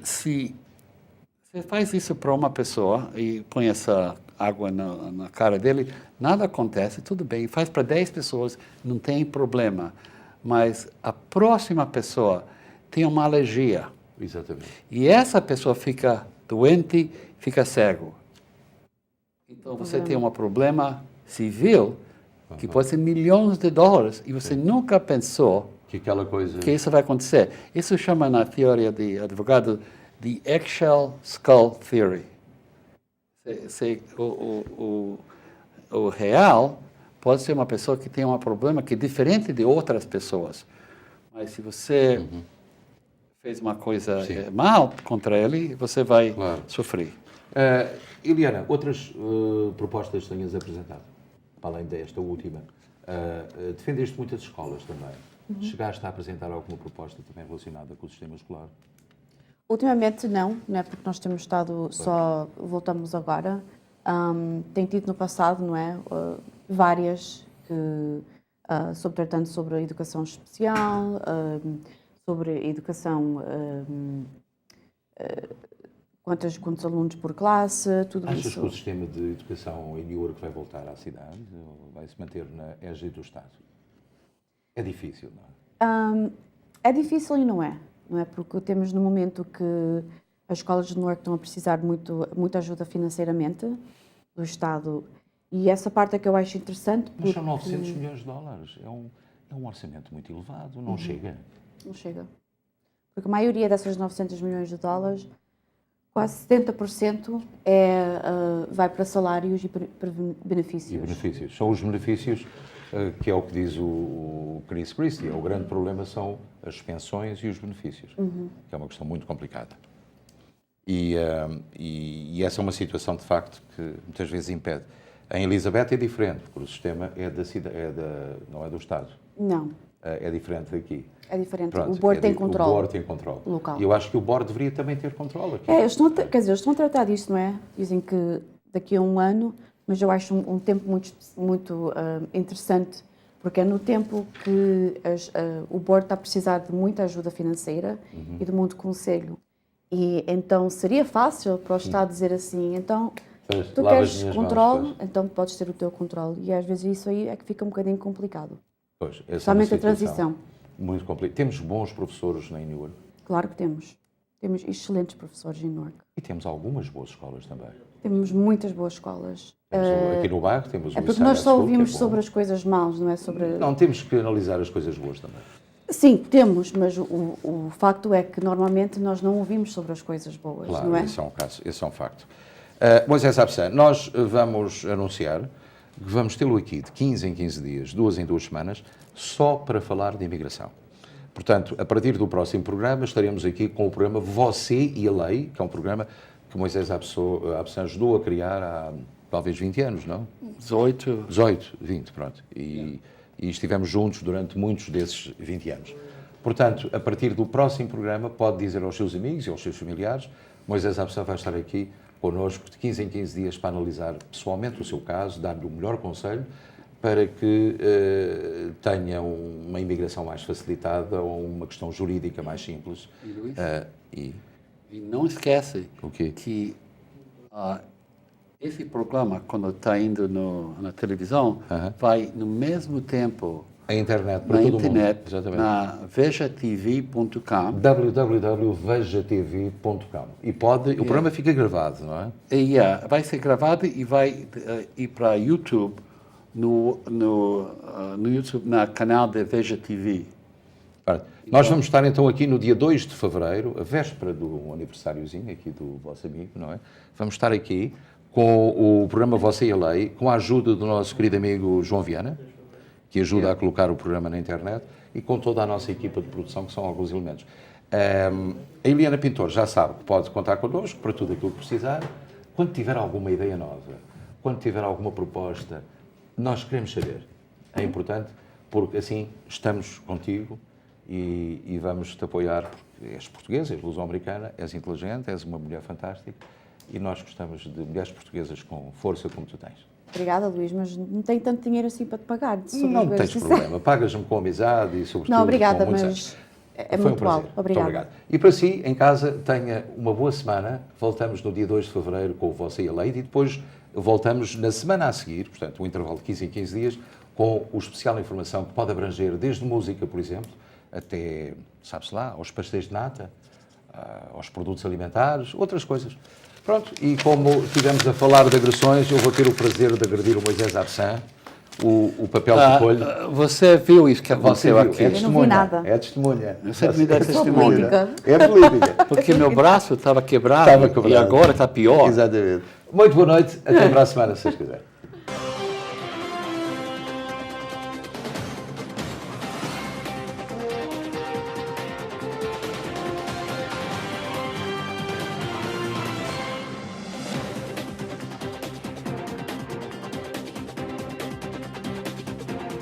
se você faz isso para uma pessoa e põe essa água na cara dele, nada acontece, tudo bem. Faz para 10 pessoas, não tem problema. Mas a próxima pessoa tem uma alergia. Exatamente. E essa pessoa fica doente, fica cego. Então você tem um problema civil que pode ser milhões de dólares e você nunca pensou Que aquela coisa... que isso vai acontecer. Isso chama na teoria de advogado de eggshell skull theory. O real pode ser uma pessoa que tem um problema que é diferente de outras pessoas. Mas se você fez uma coisa mal contra ele, você vai sofrer. Eliana, outras propostas tenhas apresentado, para além desta última. Defendeste muitas escolas também. Chegaste a apresentar alguma proposta também relacionada com o sistema escolar? Ultimamente não é porque nós temos estado só, voltamos agora. Tem tido no passado, não é? Várias tratando sobre a educação especial, sobre a educação, quantos alunos por classe, tudo Achas isso. que o sistema de educação em Newark vai voltar à cidade? Ou vai se manter na égide do Estado? É difícil, não é? É difícil e não é? Porque temos no momento que as escolas de Newark estão a precisar muita ajuda financeiramente do Estado. E essa parte é que eu acho interessante. Mas são 900 milhões de dólares. É um orçamento muito elevado. Não chega. Não chega. Porque a maioria dessas 900 milhões de dólares, quase 70% vai para salários e para benefícios. E benefícios. São os benefícios, que é o que diz o Chris Christie. O grande problema são as pensões e os benefícios, que é uma questão muito complicada. E essa é uma situação, de facto, que muitas vezes impede. Em Elizabeth é diferente, porque o sistema não é do Estado. Não. É diferente daqui. É diferente. Pronto, o board tem controle. O board tem controle. Local. E eu acho que o board deveria também ter controle aqui. Eles estão a tratar disso, não é? Dizem que daqui a um ano, mas eu acho um tempo muito interessante, porque é no tempo que o board está a precisar de muita ajuda financeira e de muito conselho. E então seria fácil para o Estado dizer assim, então tu queres controle, então podes ter o teu controle. E às vezes isso aí é que fica um bocadinho complicado. Pois, somente a transição. Muito complicado. Temos bons professores em Newark. Claro que temos. Temos excelentes professores em Newark. E temos algumas boas escolas também. Temos muitas boas escolas. Aqui no bairro temos o porque nós só ouvimos sobre as coisas maus, não é sobre... Não, temos que analisar as coisas boas também. Sim, temos, mas o facto é que normalmente nós não ouvimos sobre as coisas boas, claro, não é? Esse é um facto. Moisés Absan, nós vamos anunciar que vamos tê-lo aqui de 15 em 15 dias, 2 em 2 semanas, só para falar de imigração. Portanto, a partir do próximo programa, estaremos aqui com o programa Você e a Lei, que é um programa que Moisés Absan ajudou a criar há talvez 20 anos, não? 18, 20, pronto. E estivemos juntos durante muitos desses 20 anos. Portanto, a partir do próximo programa, pode dizer aos seus amigos e aos seus familiares, Moisés Absan vai estar aqui connosco de 15 em 15 dias para analisar pessoalmente o seu caso, dar-lhe o melhor conselho para que tenha uma imigração mais facilitada ou uma questão jurídica mais simples. E não esquece O quê? que esse programa, quando está indo na televisão, vai no mesmo tempo A internet, para na todo internet, mundo. Exatamente. na vejatv.com. www.vejatv.com. E o programa fica gravado, não é? E vai ser gravado e vai ir para YouTube, no YouTube, no canal da Veja TV. Nós vamos estar então aqui no dia 2 de fevereiro, a véspera do aniversáriozinho aqui do vosso amigo, não é? Vamos estar aqui com o programa Você e a Lei, com a ajuda do nosso querido amigo João Viana, que ajuda a colocar o programa na internet, e com toda a nossa equipa de produção, que são alguns elementos. A Eliana Pintor já sabe que pode contar connosco para tudo aquilo que precisar. Quando tiver alguma ideia nova, quando tiver alguma proposta, nós queremos saber. É importante, porque assim estamos contigo e vamos te apoiar, porque és portuguesa, és luso-americana, és inteligente, és uma mulher fantástica e nós gostamos de mulheres portuguesas com força como tu tens. Obrigada, Luís, mas não tenho tanto dinheiro assim para te pagar. Não tens problema, pagas-me com amizade e sobretudo Não, obrigada, com muito mas sangue. é Foi muito um alto. prazer. Obrigada. Muito obrigado. E para si, em casa, tenha uma boa semana. Voltamos no dia 2 de fevereiro com você e a Leite e depois voltamos na semana a seguir, portanto, um intervalo de 15 em 15 dias, com o especial de informação que pode abranger desde música, por exemplo, até, sabe-se lá, aos pastéis de nata, aos produtos alimentares, outras coisas. Pronto, e como estivemos a falar de agressões, eu vou ter o prazer de agredir o Moisés Absan, o papel de colho. Você viu isso que aconteceu Você viu, aqui? é Eu não vi testemunha. nada. É testemunha. Você me dá testemunha. política. É política. Porque meu braço estava quebrado, Estava quebrado. e agora está pior. Exatamente. Muito boa noite. Até para a semana, se vocês quiserem.